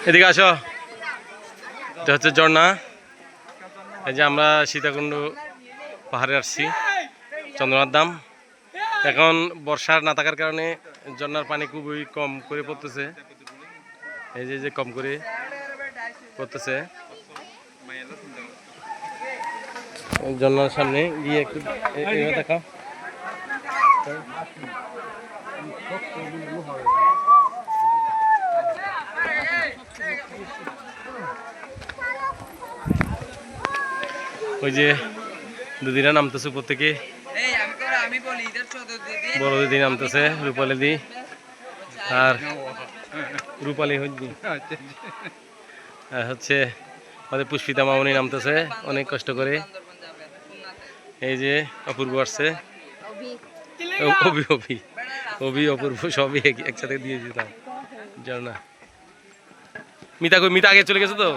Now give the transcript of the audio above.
এদিকে আসো, এটা হচ্ছে ঝর্ণা। এই যে আমরা সীতাকুণ্ড পাহাড়ে আসছি, চন্দ্রনাথ ধাম। এখন বর্ষার না থাকার কারণে ঝর্ণার পানি খুবই কম করে পড়তেছে। এই যে কম করে পড়তেছে। ঝর্ণার সামনে গিয়ে একটু দেখা। ওই যে দুদিনা নামতেছে উপর থেকে, বড় দিদি নামতেছে, রূপালী দি আর রূপালী হচ্ছে আমাদের পুষ্পিতা মামনি নামতেছে অনেক কষ্ট করে। এই যে অপূর্ব আসছে, অপূর্ব সবই একসাথে দিয়ে দিতাম ঝর্ণা। মিতা আগে চলে গেছে তো।